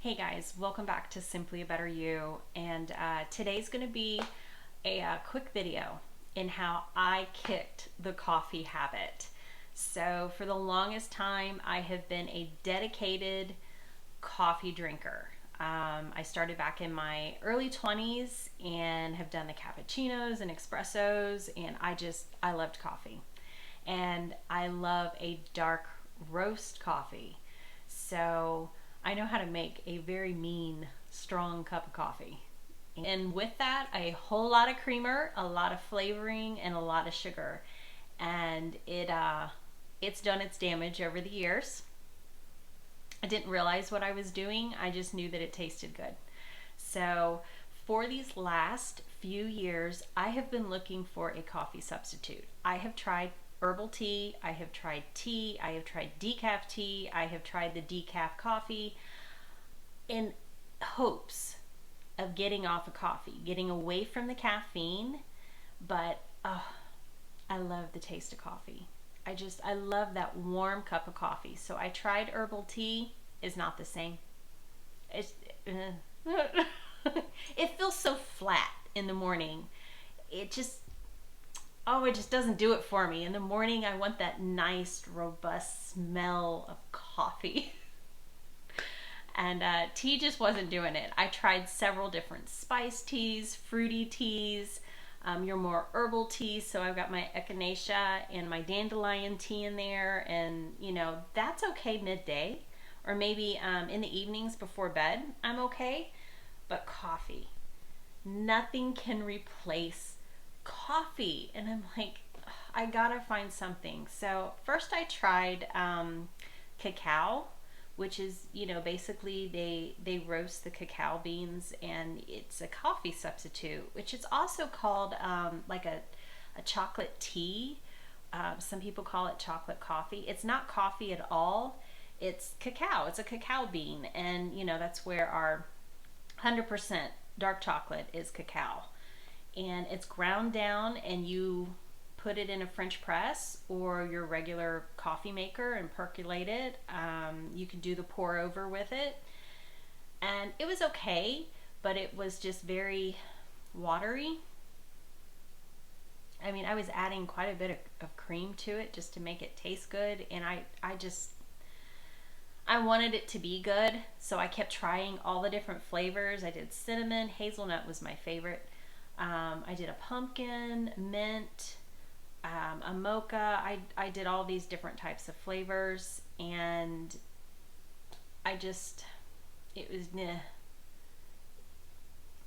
Hey guys, welcome back to Simply a Better You. And today's going to be a quick video in how I kicked the coffee habit. So for the longest time, I have been a dedicated coffee drinker. I started back in my early 20s and have done the cappuccinos and espressos, and I loved coffee. And I love a dark roast coffee. So I know how to make a very mean, strong cup of coffee. And with that, a whole lot of creamer, a lot of flavoring, and a lot of sugar. And it's done its damage over the years. I didn't realize what I was doing. I just knew that it tasted good. So for these last few years, I have been looking for a coffee substitute. I have tried herbal tea, I have tried tea, I have tried decaf tea, I have tried the decaf coffee in hopes of getting off of coffee, getting away from the caffeine, but I love the taste of coffee. I love that warm cup of coffee. So I tried herbal tea, it's not the same. It's, it feels so flat in the morning. It just doesn't do it for me. In the morning, I want that nice, robust smell of coffee. And tea just wasn't doing it. I tried several different spice teas, fruity teas, your more herbal teas. So I've got my echinacea and my dandelion tea in there. And, that's okay midday. Or maybe in the evenings before bed, I'm okay. But coffee, nothing can replace coffee. And I'm like, I gotta find something. So first I tried cacao, which is, basically they roast the cacao beans and it's a coffee substitute, which is also called like a chocolate tea. Some people call it chocolate coffee. It's not coffee at all. It's cacao. It's a cacao bean. And, that's where our 100% dark chocolate is cacao. And it's ground down and you put it in a French press or your regular coffee maker and percolate it. You can do the pour over with it. And it was okay, but it was just very watery. I mean, I was adding quite a bit of cream to it just to make it taste good. And I wanted it to be good. So I kept trying all the different flavors. I did cinnamon, hazelnut was my favorite. I did a pumpkin, mint, a mocha. I did all these different types of flavors, and it was meh.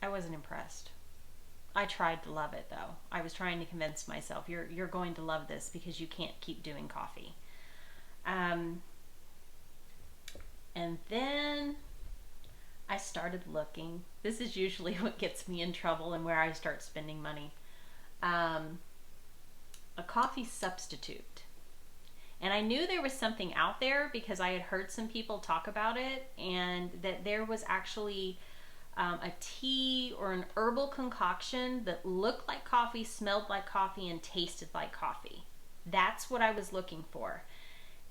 I wasn't impressed. I tried to love it though. I was trying to convince myself you're going to love this because you can't keep doing coffee. And then I started looking. This is usually what gets me in trouble and where I start spending money. A coffee substitute. And I knew there was something out there because I had heard some people talk about it, and that there was actually a tea or an herbal concoction that looked like coffee, smelled like coffee, and tasted like coffee. That's what I was looking for.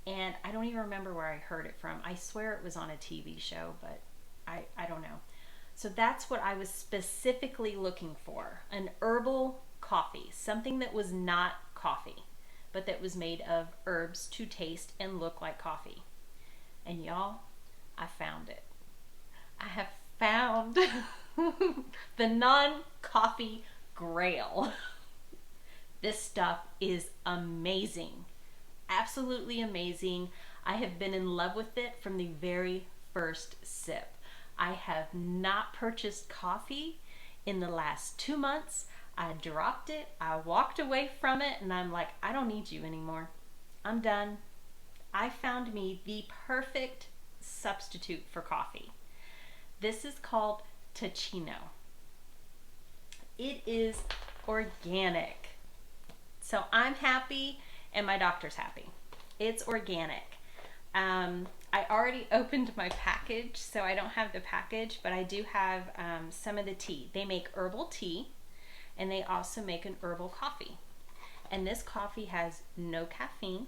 And I don't even remember where I heard it from. I swear it was on a TV show, but I don't know. So that's what I was specifically looking for. An herbal coffee. Something that was not coffee, but that was made of herbs to taste and look like coffee. And y'all, I found it. I have found the non-coffee grail. This stuff is amazing. Absolutely amazing. I have been in love with it from the very first sip. I have not purchased coffee in the last 2 months. I dropped it. I walked away from it and I'm like, I don't need you anymore. I'm done. I found me the perfect substitute for coffee. This is called Teeccino. It is organic. So I'm happy and my doctor's happy. It's organic. I already opened my package, so I don't have the package, but I do have some of the tea. They make herbal tea, and they also make an herbal coffee. And this coffee has no caffeine.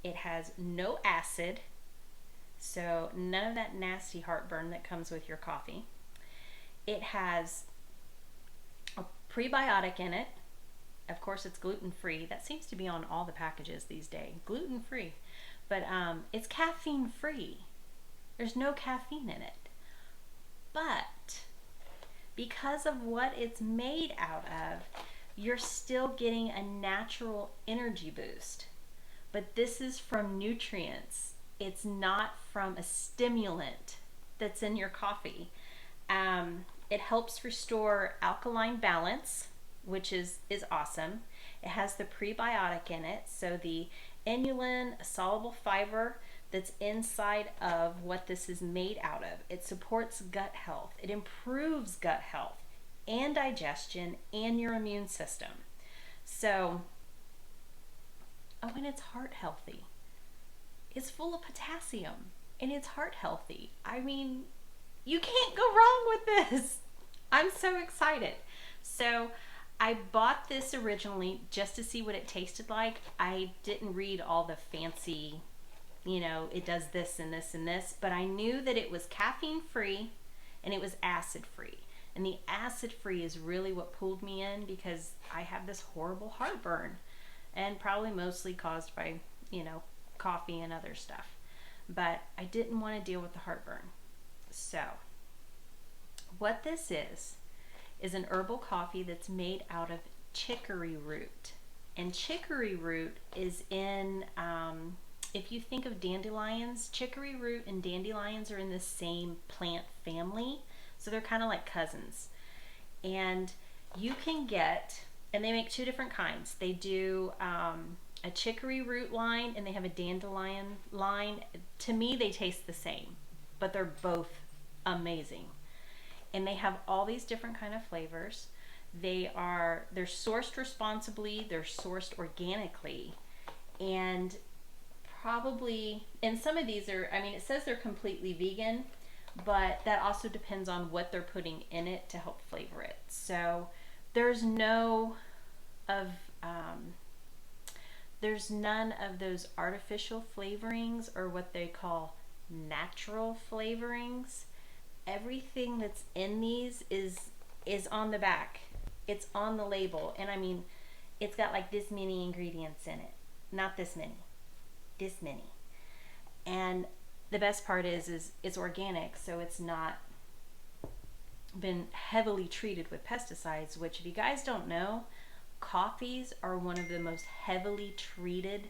It has no acid. So none of that nasty heartburn that comes with your coffee. It has a prebiotic in it. Of course, it's gluten-free. That seems to be on all the packages these days, gluten-free. But it's caffeine-free. There's no caffeine in it. But because of what it's made out of, you're still getting a natural energy boost. But this is from nutrients. It's not from a stimulant that's in your coffee. It helps restore alkaline balance, which is awesome. It has the prebiotic in it, so the inulin, a soluble fiber that's inside of what this is made out of. It supports gut health. It improves gut health and digestion and your immune system. So, oh, and it's heart healthy. It's full of potassium and it's heart healthy. I mean, you can't go wrong with this. I'm so excited. So I bought this originally just to see what it tasted like. I didn't read all the fancy, it does this and this and this, but I knew that it was caffeine free and it was acid free. And the acid free is really what pulled me in, because I have this horrible heartburn, and probably mostly caused by, coffee and other stuff. But I didn't want to deal with the heartburn. So what this is an herbal coffee that's made out of chicory root. And chicory root is in, if you think of dandelions, chicory root and dandelions are in the same plant family. So they're kind of like cousins. And you can get, and they make two different kinds. They do a chicory root line and they have a dandelion line. To me, they taste the same, but they're both amazing. And they have all these different kind of flavors. They're sourced responsibly, they're sourced organically, and probably, and some of these are, it says they're completely vegan, but that also depends on what they're putting in it to help flavor it. So there's none of those artificial flavorings or what they call natural flavorings. Everything that's in these is on the back. It's on the label. And it's got like this many ingredients in it. Not this many. This many. And the best part is it's organic, so it's not been heavily treated with pesticides, which, if you guys don't know, coffees are one of the most heavily treated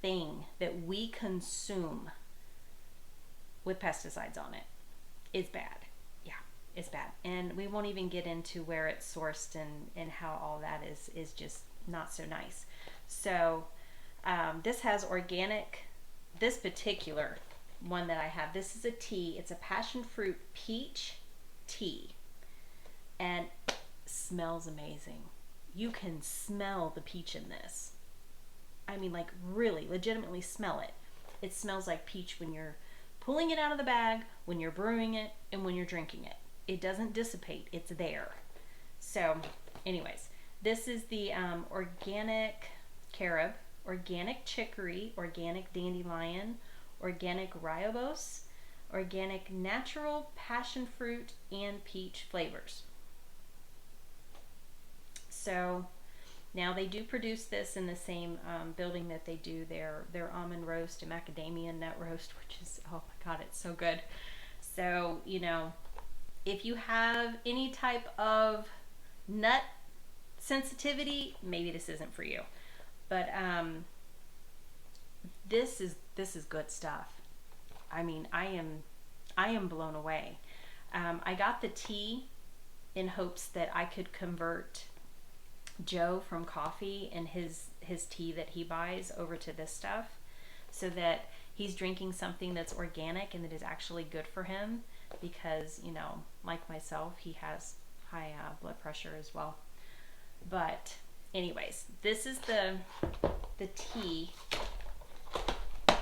thing that we consume with pesticides on it. It's bad. Yeah, it's bad. And we won't even get into where it's sourced and how all that is just not so nice. So this has organic, this particular one that I have, this is a tea. It's a passion fruit peach tea, and smells amazing. You can smell the peach in this. Like really legitimately smell it. It smells like peach when you're pulling it out of the bag, when you're brewing it, and when you're drinking it. It doesn't dissipate, it's there. So anyways, this is the organic carob, organic chicory, organic dandelion, organic rooibos, organic natural passion fruit, and peach flavors. So now they do produce this in the same building that they do their almond roast and macadamia nut roast, which is, oh my God, it's so good. So, if you have any type of nut sensitivity, maybe this isn't for you. But this is good stuff. I am blown away. I got the tea in hopes that I could convert Joe from coffee and his tea that he buys over to this stuff, so that he's drinking something that's organic and that is actually good for him, because like myself, he has high blood pressure as well. But anyways, this is the tea. It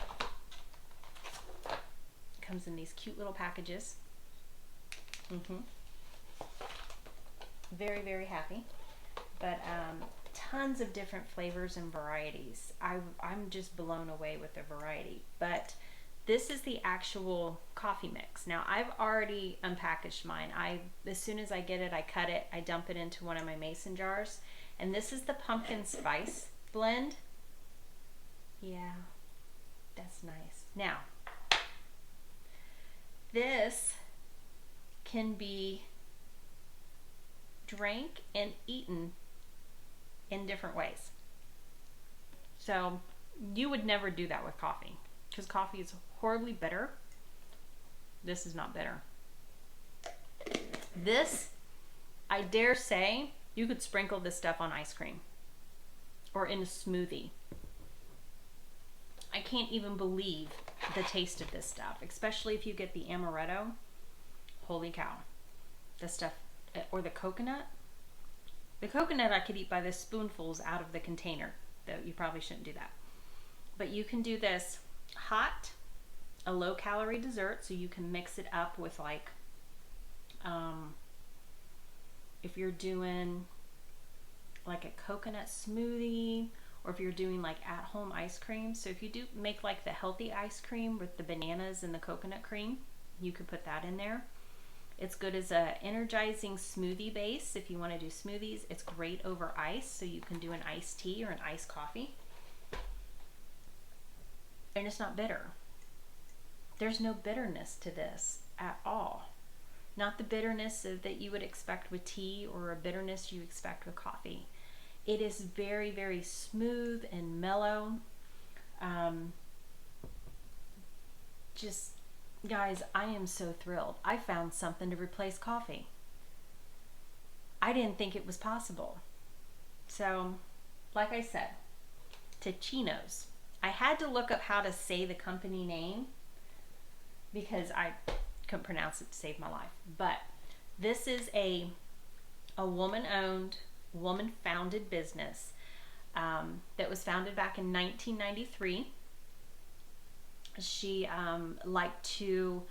comes in these cute little packages. Very, very happy. But tons of different flavors and varieties. I'm just blown away with the variety. But This is the actual coffee mix. Now I've already unpackaged mine. As soon as I get it, I cut it, I dump it into one of my mason jars. And this is the pumpkin spice blend. Yeah, that's nice. Now, this can be drank and eaten in different ways. So you would never do that with coffee because coffee is horribly bitter. This is not bitter. This, I dare say, you could sprinkle this stuff on ice cream or in a smoothie. I can't even believe the taste of this stuff, especially if you get the amaretto. Holy cow. This stuff, or the coconut. The coconut I could eat by the spoonfuls out of the container, though you probably shouldn't do that. But you can do this hot, a low calorie dessert, so you can mix it up with like, if you're doing like a coconut smoothie, or if you're doing like at home ice cream. So if you do make like the healthy ice cream with the bananas and the coconut cream, you could put that in there. It's good as a energizing smoothie base if you want to do smoothies. It's great over ice, so you can do an iced tea or an iced coffee. And it's not bitter. There's no bitterness to this at all. Not the bitterness that you would expect with tea or a bitterness you expect with coffee. It is very, very smooth and mellow. Just, guys, I am so thrilled. I found something to replace coffee. I didn't think it was possible. So, like I said, Teeccino's. I had to look up how to say the company name because I couldn't pronounce it to save my life. But this is a woman-owned, woman-founded business that was founded back in 1993. She liked to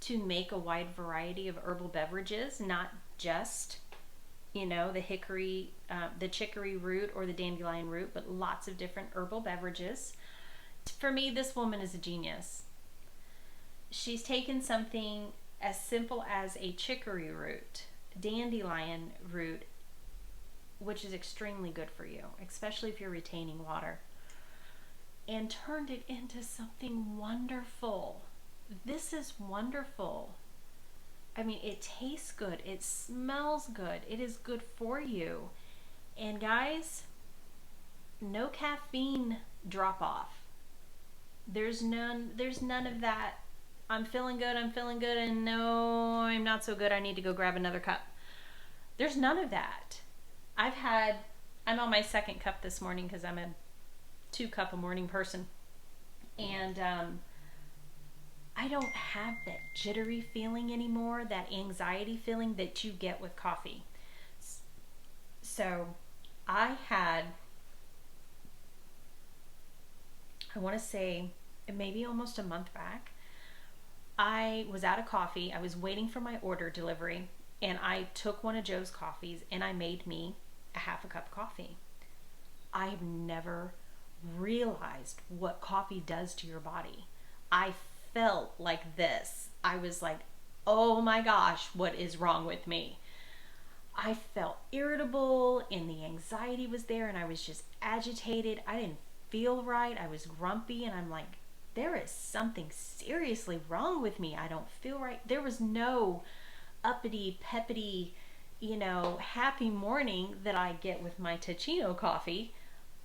make a wide variety of herbal beverages, not just, you know, the hickory, the chicory root or the dandelion root, but lots of different herbal beverages. For me, this woman is a genius. She's taken something as simple as a chicory root, dandelion root, which is extremely good for you, especially if you're retaining water, and turned it into something wonderful. This is wonderful. I mean, it tastes good. It smells good. It is good for you. And guys, no caffeine drop off. There's none of that. I'm feeling good, and no, I'm not so good, I need to go grab another cup. There's none of that. I'm on my second cup this morning because I'm a 2-cup a morning person. And I don't have that jittery feeling anymore, that anxiety feeling that you get with coffee. So I want to say maybe almost a month back, I was out of coffee. I was waiting for my order delivery, and I took one of Joe's coffees and I made me a half a cup of coffee. I've never realized what coffee does to your body. I felt like this. I was like, oh my gosh, what is wrong with me? I felt irritable and the anxiety was there and I was just agitated. I didn't feel right. I was grumpy and I'm like, there is something seriously wrong with me. I don't feel right. There was no uppity, peppity, happy morning that I get with my Teeccino coffee.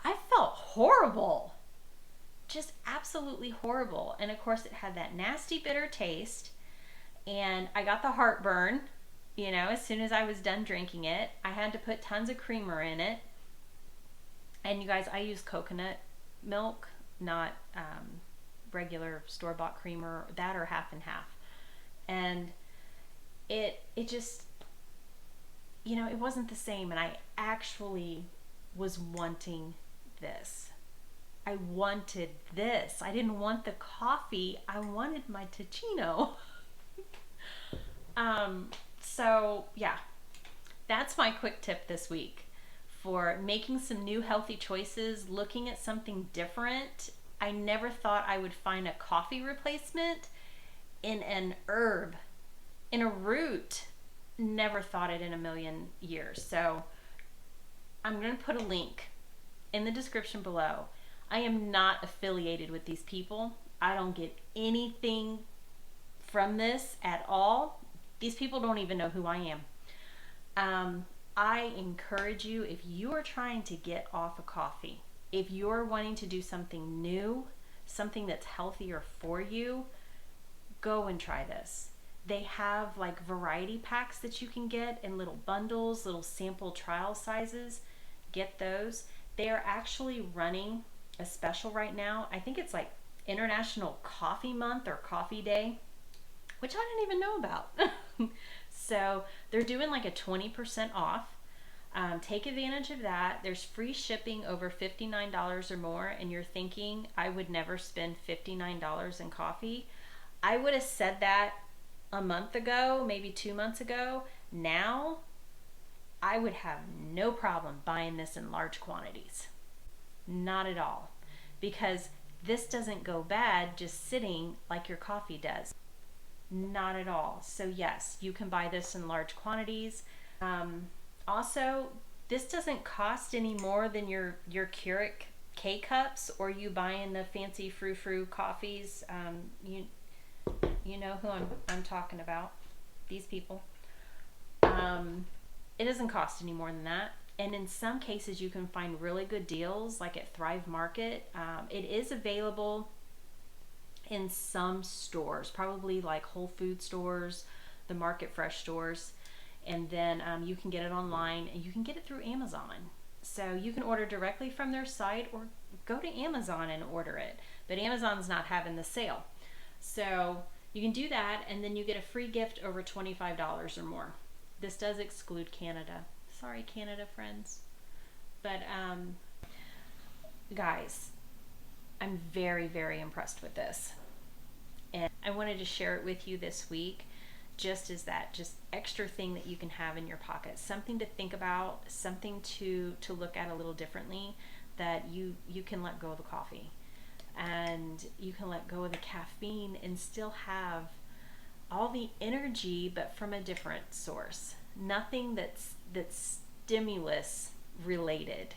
I felt horrible. Just absolutely horrible. And of course it had that nasty bitter taste and I got the heartburn, as soon as I was done drinking it. I had to put tons of creamer in it. And you guys, I use coconut milk, not regular store-bought creamer, that or half and half. And it just, it wasn't the same. And I actually was wanting this. I wanted this. I didn't want the coffee. I wanted my Teeccino. So yeah, that's my quick tip this week for making some new healthy choices, looking at something different I never thought I would find a coffee replacement in an herb, in a root. Never thought it in a million years. So I'm going to put a link in the description below. I am not affiliated with these people. I don't get anything from this at all. These people don't even know who I am. I encourage you, if you are trying to get off of coffee, if you're wanting to do something new, something that's healthier for you, go and try this. They have like variety packs that you can get in little bundles, little sample trial sizes. Get those. They are actually running a special right now. I think it's like International Coffee Month or Coffee Day, which I didn't even know about. So they're doing like a 20% off. Take advantage of that. There's free shipping over $59 or more, and you're thinking, I would never spend $59 in coffee. I would have said that a month ago, maybe 2 months ago. Now, I would have no problem buying this in large quantities. Not at all. Because this doesn't go bad just sitting like your coffee does. Not at all. So yes, you can buy this in large quantities. Also, this doesn't cost any more than your Keurig K-Cups, or you buying the fancy frou-frou coffees. You know who I'm talking about. These people. It doesn't cost any more than that. And in some cases, you can find really good deals, like at Thrive Market. It is available in some stores, probably like Whole Food stores, the Market Fresh stores. And then you can get it online, and you can get it through Amazon. So you can order directly from their site or go to Amazon and order it. But Amazon's not having the sale. So you can do that, and then you get a free gift over $25 or more. This does exclude Canada. Sorry, Canada friends. But guys, I'm very, very impressed with this. And I wanted to share it with you this week, just as that just extra thing that you can have in your pocket, something to think about, something to look at a little differently, that you can let go of the coffee and you can let go of the caffeine and still have all the energy, but from a different source. Nothing that's stimulus related,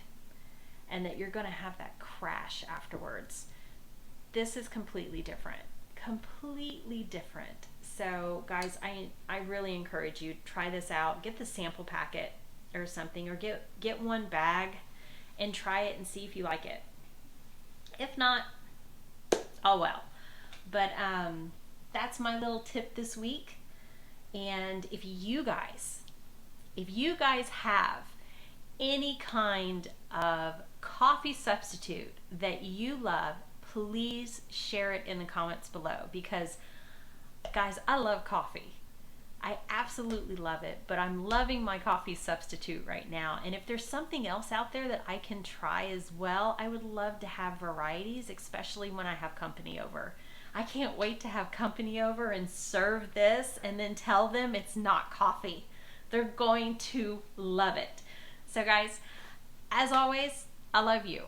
and that you're going to have that crash afterwards. This is completely different. Completely different. So guys, I really encourage you, try this out. Get the sample packet or something, or get one bag and try it and see if you like it. If not, oh well. But that's my little tip this week. And if you guys have any kind of coffee substitute that you love, please share it in the comments below, because guys, I love coffee. I absolutely love it, but I'm loving my coffee substitute right now. And if there's something else out there that I can try as well, I would love to have varieties, especially when I have company over. I can't wait to have company over and serve this and then tell them it's not coffee. They're going to love it. So guys, as always, I love you.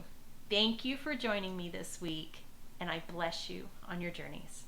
Thank you for joining me this week, and I bless you on your journeys.